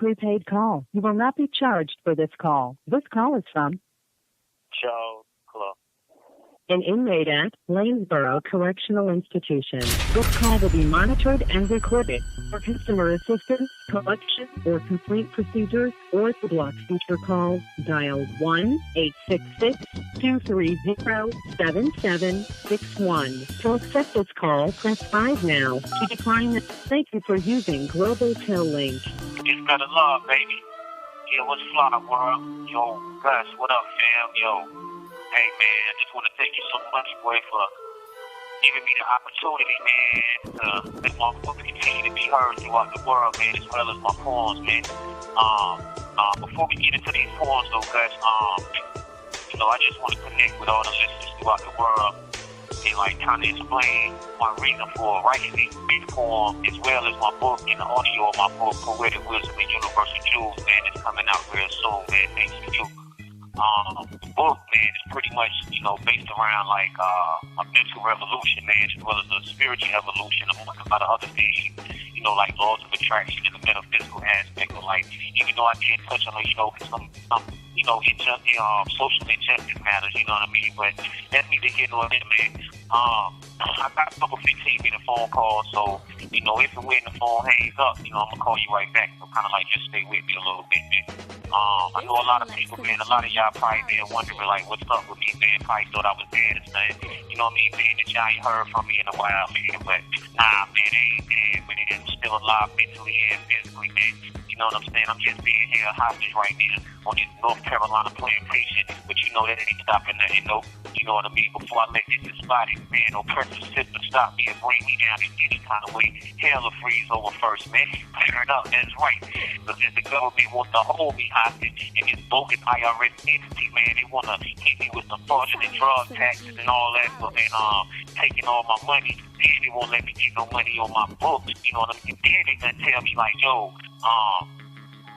prepaid call. You will not be charged for this call. This call is from Charles Club. an inmate at Lanesboro Correctional Institution. This call will be monitored and recorded. For customer assistance, collection, or complaint procedures, or to block future calls, dial 1-866-230-7761. To accept this call, press 5 now. To decline this, thank you for using Global Tel Link. It's better love, baby. Yeah, what's fly, world? Yo, Gus, what up, fam? Yo, hey, man, I just want to thank you so much, boy, for giving me the opportunity, man, to let my books continue to be heard throughout the world, man, as well as my poems, man. Before we get into these poems, though, Gus, I just want to connect with all the listeners throughout the world and, kind of explain my reason for writing these poems, as well as my book and the audio of my book, Poetic Wisdom and Universal Jewels, man. It's coming out real soon, man. Thanks to you. The book, man, is pretty much, based around, a mental revolution, man, as well as a spiritual evolution among a lot of other things, like laws of attraction and the metaphysical aspect of life. Even though I did touch on, some social injustice matters, you know what I mean? But that's neither here nor there, man. I got a couple 15-minute phone calls, so, if and when the phone hangs up, I'm going to call you right back. So kind of just stay with me a little bit, man. I know a lot of people, man, a lot of y'all probably been wondering, what's up with me, man? Probably thought I was dead or something. You know what I mean? Being that y'all ain't heard from me in a while, man. But, nah, man, I ain't dead, man. I'm still alive mentally and physically, man. You know what I'm saying? I'm just being here hostage right now on this North Carolina plantation, but that ain't stopping nothing, no. You know what I mean? Before I let this despotic man, oppressive system stop me and bring me down in any kind of way, hell will freeze over first, man. Turn up, that's right. Because if the government wants to hold me hostage and this bogus IRS entity, man, they want to hit me with some fraudulent drug taxes and all that, but then taking all my money, then they won't let me get no money on my books, you know what I mean? Then they gonna tell me yo,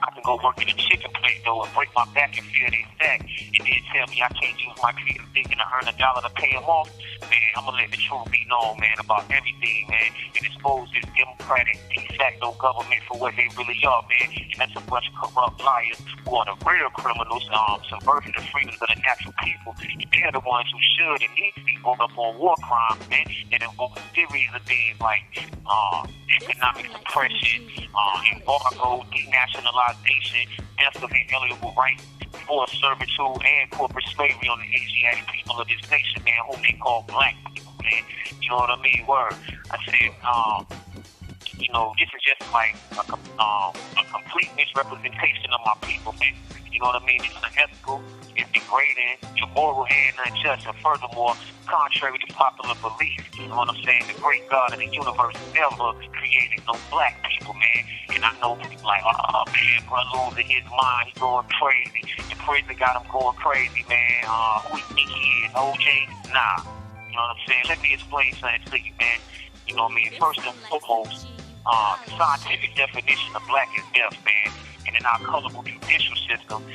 I can go work in a chicken place, though, and break my back and feel they sack. And then tell me I can't use my creative thinking to earn $1 to pay them off. Man, I'm going to let the truth be known, man, about everything, man, and expose this democratic de facto government for what they really are, man. And that's a bunch of corrupt liars who are the real criminals, subverting the freedoms of the natural people. And they're the ones who should and need to be brought up on war crimes, man, and invoke a series of things like economic suppression, embargo, denationalization, death of inalienable rights, forced servitude, and corporate slavery on the Asiatic people of this nation, man, whom they call black people, man. You know what I mean? Word. I said, this is just a complete misrepresentation of my people, man. You know what I mean? It's unethical, it's degrading, immoral, and unjust, and furthermore, contrary to popular belief. You know what I'm saying? The great God of the universe never created no black people, man. And I know people oh man, bro, losing his mind, he's going crazy. The prison got him going crazy, man. Who he think he is? OJ? Nah. You know what I'm saying? Let me explain something to you, man. You know what I mean? First and foremost, the scientific definition of black is death, man. And in our colorable judicial system,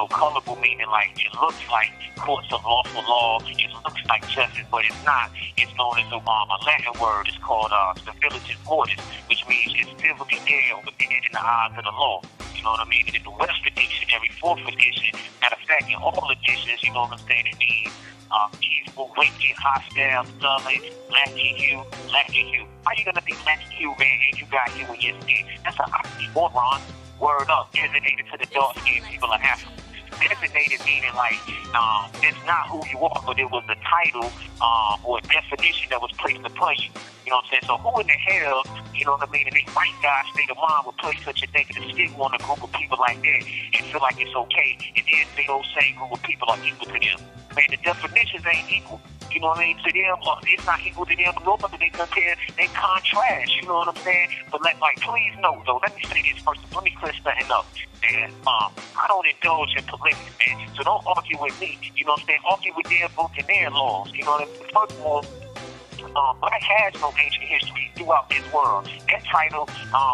colorable meaning it looks like courts of lawful law, it looks like justice, but it's not. It's known as a Latin word. It's called civilis mortis, which means it's civilly dead or dead in the eyes of the law. You know what I mean? And in the Western Dictionary, 4th edition, matter of fact, in all editions, you know what I'm saying, it means peaceful, wicked, hostile, sullen, lacking hue. How you gonna be lacking hue, man, and you got hue in your skin? That's an oxymoron. Word up, designated to the dark-skinned people of Africa. Designated meaning it's not who you are, but it was a title or a definition that was placed upon you. You know what I'm saying? So who in the hell, you know what I mean, in this right guy state of mind would place such a negative stigma on a group of people like that and feel like it's okay, and then say those same group of people are equal to them? Man, the definitions ain't equal. You know what I mean? To them, it's not equal to them. Nobody they compare, they contrast. You know what I'm saying? But please know though. Let me say this first. Let me clear something up. Man, I don't indulge in polygamy, man. So don't argue with me. You know what I'm saying? Argue with their book and their laws. You know what I mean? First of all, black has no ancient history throughout this world. That title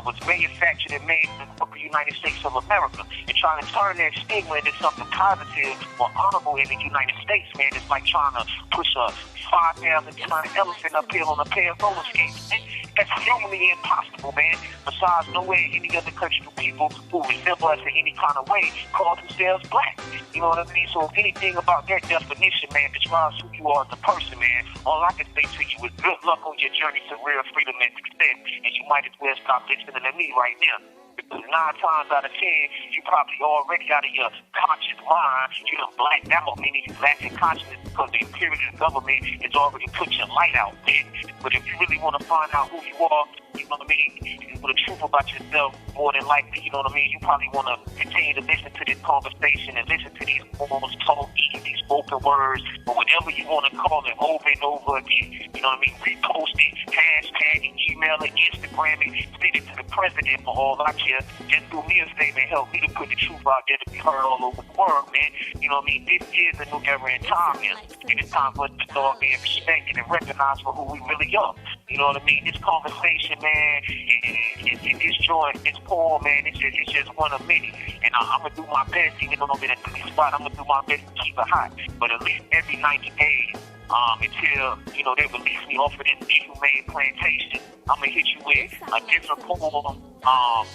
was manufactured and made in the United States of America. And trying to turn that stigma into something positive or honorable in the United States, man, it's like trying to push a 5,000-ton elephant uphill on a pair of roller skates. That's humanly impossible, man. Besides, nowhere in any other country do people who resemble us in any kind of way call themselves black. You know what I mean? So if anything about that definition, man, describes who you are as a person, man, all I can say to you is good luck on your journey to real freedom and success, and you might as well stop listening to me right now. Because 9 times out of 10, you probably already out of your conscious mind. You done blacked out, meaning you lack in consciousness because the imperialist government has already put your light out, man. But if you really want to find out who you are, you know what I mean, for the truth about yourself, more than likely, you know what I mean, you probably want to continue to listen to this conversation and listen to these words told, these spoken words, or whatever you want to call it, over and over again. You know what I mean? Repost it, hashtag it, email it, Instagram it, send it to the president for all I care. Just do me a favor and help me to put the truth out there to be heard all over the world, man. You know what I mean? This is a new era in time, man. And it's time for us to start being respected and recognized for who we really are. You know what I mean? This conversation, man, in this joint, this poem, man, it's just one of many. And I'm going to do my best, even though I'm in a clean spot, I'm going to do my best to keep it hot. But at least every 90 days, until, you know, they release me off of this inhumane plantation, I'm going to hit you with a different poem,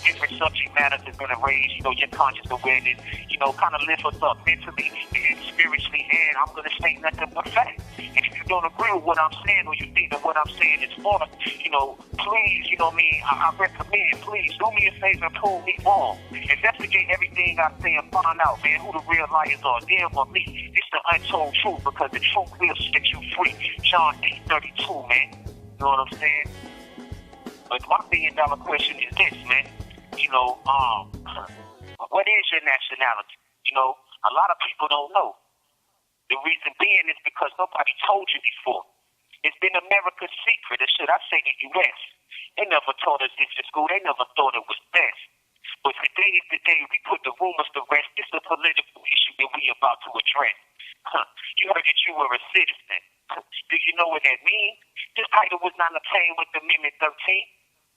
different subject matters that's going to raise, you know, your conscious awareness, you know, kind of lift us up mentally and spiritually, and I'm going to state nothing but fact. And if you don't agree with what I'm saying, or you think that what I'm saying is false, you know, please, you know what I mean, I recommend, please, do me a favor and prove me wrong. Investigate everything I say and find out, man, who the real liars are, them or me. It's the untold truth, because the truth will set you free. John 8:32, man. You know what I'm saying? But my $1 billion question is this, man. You know, what is your nationality? You know, a lot of people don't know. The reason being is because nobody told you before. It's been America's secret, or should I say the U.S. They never taught us this in school. They never thought it was best. But today is the day we put the rumors to rest. This is a political issue that we about to address. You heard that you were a citizen. Do you know what that means? This title was not obtained with Amendment 13.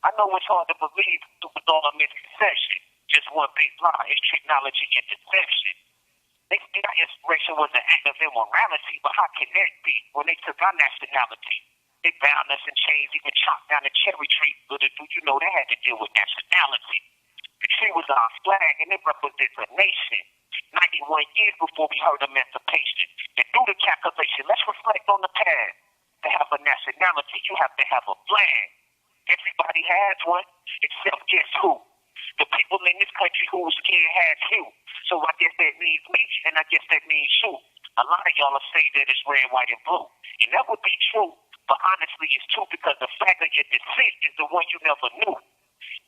I know it's hard to believe with all the misconception. Just one big lie. It's technology and deception. They think our inspiration was an act of immorality, but how can that be when they took our nationality? They bound us in chains, even chopped down a cherry tree. But do you know they had to deal with nationality? The tree was our flag, and it represents a nation. 91 years before we heard emancipation. And through the calculation, let's reflect on the past. To have a nationality, you have to have a flag. Everybody has one, except guess who? The people in this country who was scared has you. So I guess that means me, and I guess that means you. A lot of y'all will say that it's red, white, and blue. And that would be true, but honestly it's true because the flag of your descent is the one you never knew.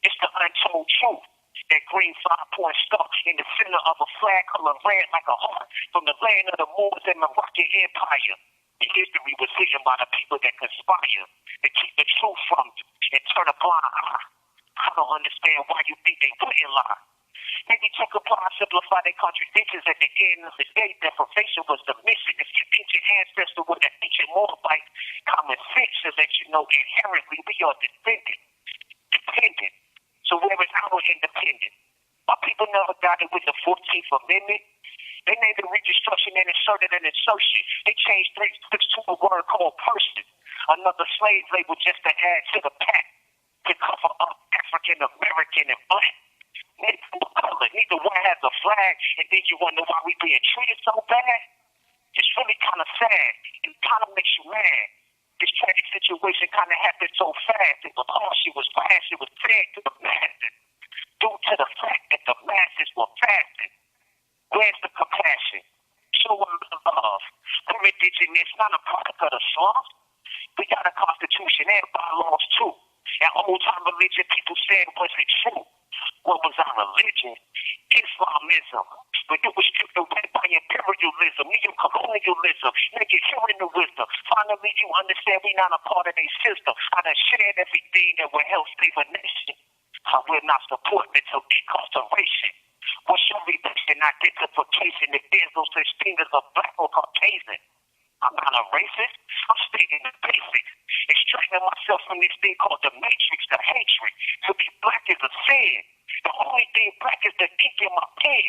It's the untold truth. That green 5-point star in the center of a flag color red like a heart from the land of the Moors and Moroccan Empire. The history was hidden by the people that conspire to keep the truth from you and turn a blind eye. I don't understand why you think they wouldn't lie. Maybe to comply and simplify their contradictions at the end of the day, deprivation was the mission. If you think your ancestor would have ancient motorbike, common sense should let you know inherently we are dependent. So where is our independence? Our people never got it with the 14th Amendment. They made the Reconstruction and inserted an insertion. They changed 3 to a word called person. Another slave label just to add to the pack to cover up African American and black. Neither one has a flag, and then you wonder why we being treated so bad. It's really kind of sad. It kind of makes you mad. This tragic situation kind of happened so fast. It was harsh, it was fast, it was fed to the masses. Due to the fact that the masses were fasting. Where's the compassion? Show them the love. We're indigenous, not a product of the slums. We got a constitution and bylaws too. And old-time religion, people said, was it true? What was our religion? Islamism. But it was stripped away by imperialism, neo-colonialism, negating the wisdom. Finally, you understand we're not a part of their system. I done shared everything that will help save a nation. I will not support mental incarceration. What's your religion identification if there's no such thing as a black or Caucasian? I'm not a racist. I'm stating the basics. Extracting myself from this thing called the matrix, the hatred. To be black is a sin. The only thing black is the ink in my pen.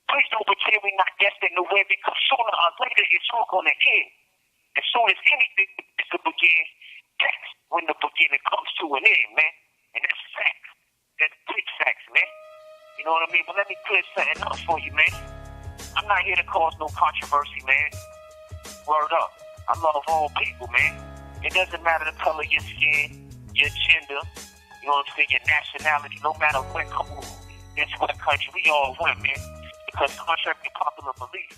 Please don't pretend we're not destined to win, because sooner or later it's all going to end. As soon as anything is to begin, that's when the beginning comes to an end, man. And that's facts. That's big facts, man. You know what I mean? But let me clear something up for you, man. I'm not here to cause no controversy, man. Word up. I love all people, man. It doesn't matter the color of your skin, your gender, you know what I'm saying, your nationality, no matter what country, we all one, man. Because contrary to popular belief,